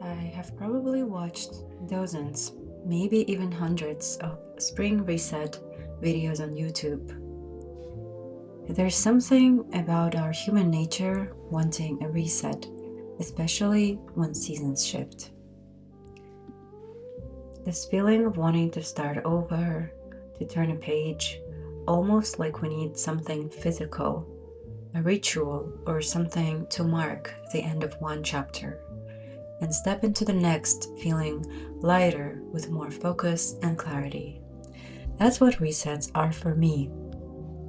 I have probably watched dozens, maybe even hundreds of spring reset videos on YouTube. There's something about our human nature wanting a reset, especially when seasons shift. This feeling of wanting to start over, to turn a page, almost like we need something physical, a ritual, or something to mark the end of one chapter, and step into the next feeling lighter with more focus and clarity. That's what resets are for me.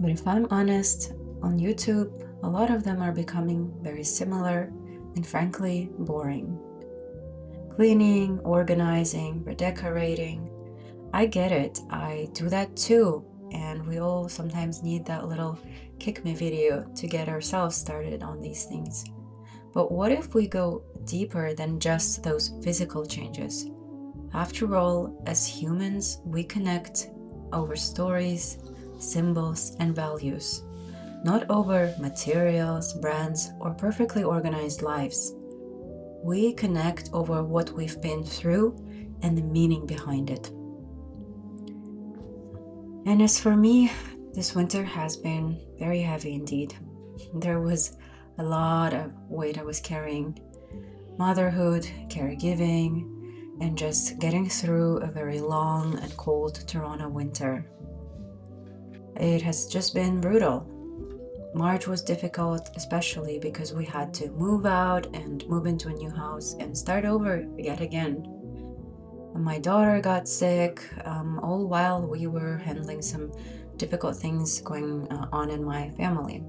But if I'm honest, on YouTube, a lot of them are becoming very similar and frankly boring. Cleaning, organizing, redecorating. I get it, I do that too, and we all sometimes need that little kick me video to get ourselves started on these things. But what if we go deeper than just those physical changes? After all, as humans, we connect over stories, symbols, and values, not over materials, brands, or perfectly organized lives. We connect over what we've been through and the meaning behind it. And as for me, this winter has been very heavy indeed. There was a lot of weight I was carrying. Motherhood, caregiving, and just getting through a very long and cold Toronto winter. It has just been brutal. March was difficult, especially because we had to move out and move into a new house and start over yet again. My daughter got sick, all while we were handling some difficult things going on in my family.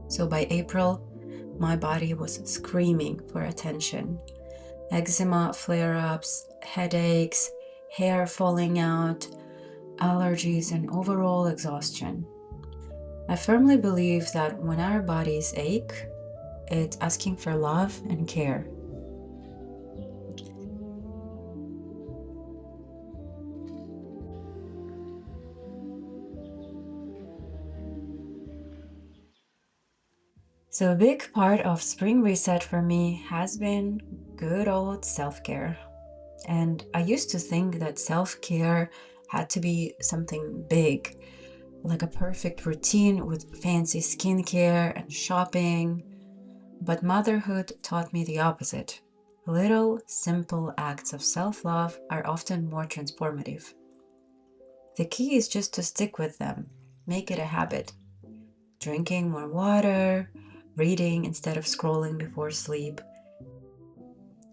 So by April, my body was screaming for attention. Eczema flare-ups, headaches, hair falling out, allergies, and overall exhaustion. I firmly believe that when our bodies ache, it's asking for love and care. So a big part of spring reset for me has been good old self-care. And I used to think that self-care had to be something big, like a perfect routine with fancy skincare and shopping. But motherhood taught me the opposite. Little, simple acts of self-love are often more transformative. The key is just to stick with them, make it a habit. Drinking more water, reading instead of scrolling before sleep,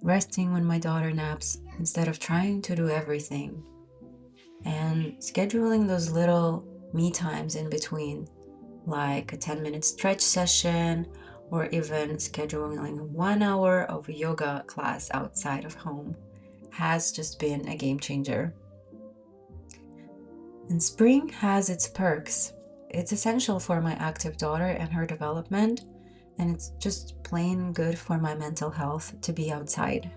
resting when my daughter naps instead of trying to do everything, and scheduling those little me times in between, like a 10-minute stretch session or even scheduling 1 hour of yoga class outside of home has just been a game changer. And spring has its perks. It's essential for my active daughter and her development, and it's just plain good for my mental health to be outside.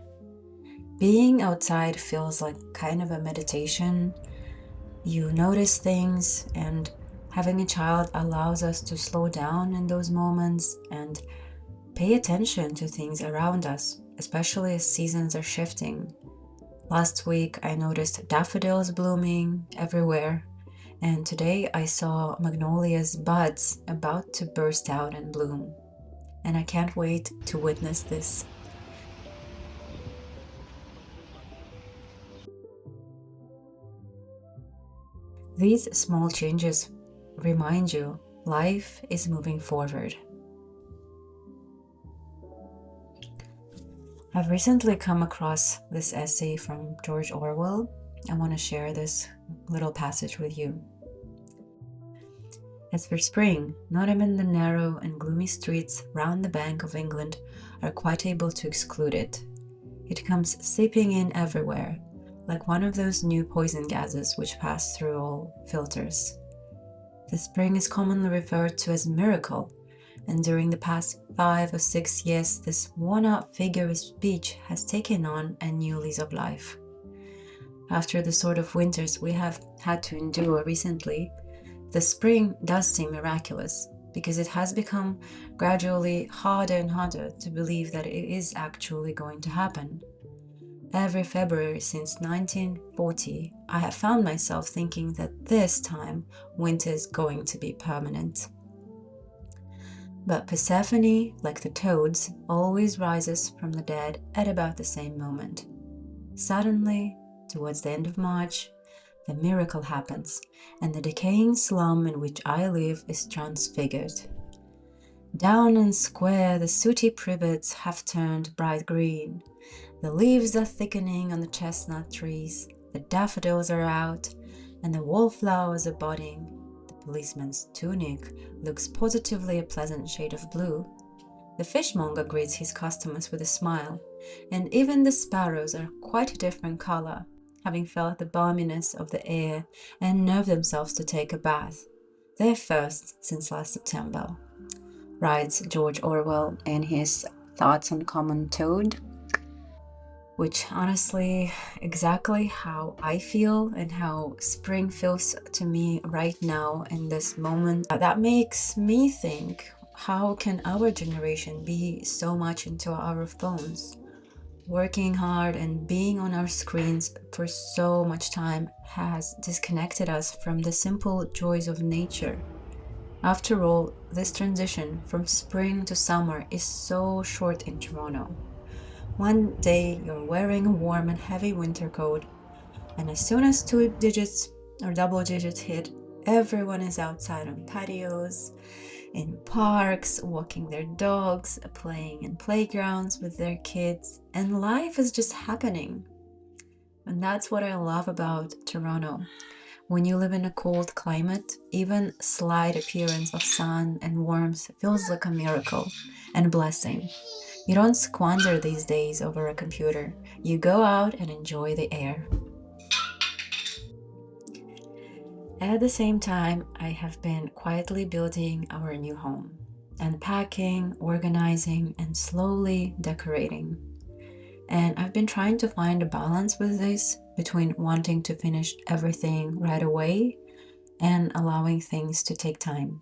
Being outside feels like kind of a meditation. You notice things, and having a child allows us to slow down in those moments and pay attention to things around us, especially as seasons are shifting. Last week, I noticed daffodils blooming everywhere, and today I saw magnolias buds about to burst out and bloom. And I can't wait to witness this. These small changes remind you life is moving forward. I've recently come across this essay from George Orwell. I want to share this little passage with you. As for spring, not even the narrow and gloomy streets round the Bank of England are quite able to exclude it. It comes seeping in everywhere, like one of those new poison gases which pass through all filters. The spring is commonly referred to as miracle, and during the past 5 or 6 years, this worn-out figure of speech has taken on a new lease of life. After the sort of winters we have had to endure recently, the spring does seem miraculous. because it has become gradually harder and harder to believe that it is actually going to happen. Every February since 1940, I have found myself thinking that this time winter is going to be permanent. But Persephone, like the toads, always rises from the dead at about the same moment. Suddenly, towards the end of March, the miracle happens, and the decaying slum in which I live is transfigured. Down and square, the sooty privets have turned bright green. The leaves are thickening on the chestnut trees, the daffodils are out, and the wallflowers are budding. The policeman's tunic looks positively a pleasant shade of blue. The fishmonger greets his customers with a smile, and even the sparrows are quite a different color, having felt the balminess of the air and nerved themselves to take a bath, their first since last September, writes George Orwell in his Thoughts on Common Toad, which honestly exactly how I feel and how spring feels to me right now in this moment. That makes me think, how can our generation be so much into our phones? Working hard and being on our screens for so much time has disconnected us from the simple joys of nature. After all, this transition from spring to summer is so short in Toronto. One day you're wearing a warm and heavy winter coat, and as soon as two digits or double digits hit, everyone is outside on patios, in parks, walking their dogs, playing in playgrounds with their kids, and life is just happening. And that's what I love about Toronto. When you live in a cold climate, even slight appearance of sun and warmth feels like a miracle and a blessing. You don't squander these days over a computer. You go out and enjoy the air. At the same time, I have been quietly building our new home, unpacking, organizing, and slowly decorating. And I've been trying to find a balance with this between wanting to finish everything right away and allowing things to take time.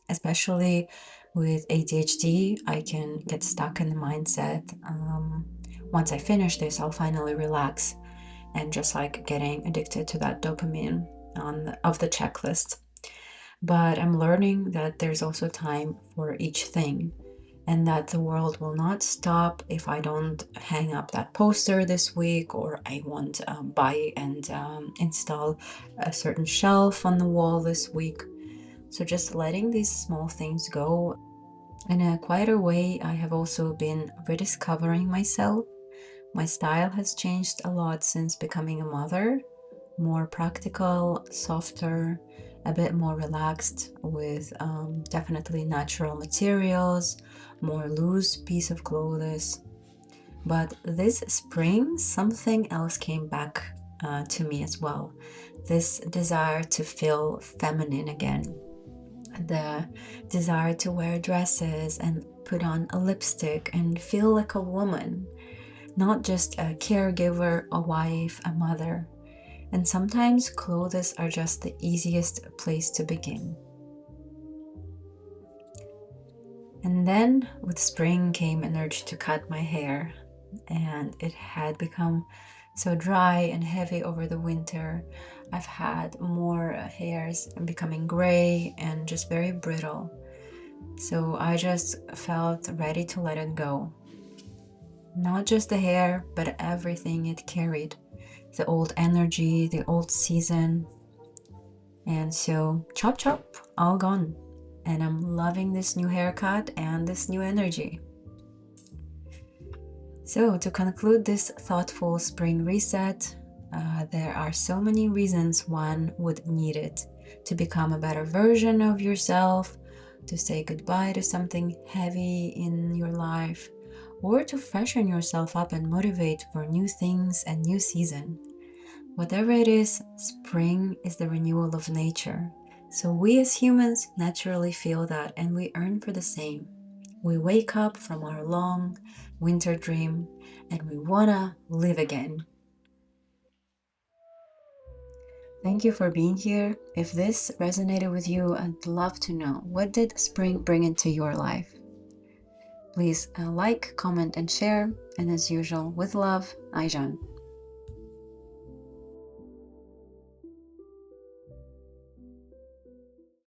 Especially with ADHD, I can get stuck in the mindset. Once I finish this, I'll finally relax, and just like getting addicted to that dopamine of the checklist. But I'm learning that there's also time for each thing, and that the world will not stop if I don't hang up that poster this week, or I won't buy and install a certain shelf on the wall this week. So just letting these small things go. In a quieter way, I have also been rediscovering myself. My style has changed a lot since becoming a mother, more practical, softer, a bit more relaxed, with definitely natural materials, more loose piece of clothes. But this spring, something else came back to me as well. This desire to feel feminine again, the desire to wear dresses and put on a lipstick and feel like a woman, not just a caregiver, a wife, a mother. And sometimes clothes are just the easiest place to begin. And then with spring came an urge to cut my hair, and it had become so dry and heavy over the winter. I've had more hairs becoming gray and just very brittle. So I just felt ready to let it go. Not just the hair, but everything it carried. The old energy, the old season. And so, chop chop, all gone. And I'm loving this new haircut and this new energy. So, to conclude this thoughtful spring reset, there are so many reasons one would need it to become a better version of yourself, to say goodbye to something heavy in your life, or to freshen yourself up and motivate for new things and new season. Whatever it is, spring is the renewal of nature. So we as humans naturally feel that, and we yearn for the same. We wake up from our long winter dream and we wanna live again. Thank you for being here. If this resonated with you, I'd love to know, what did spring bring into your life? Please like, comment, and share. And as usual, with love, Aizhan.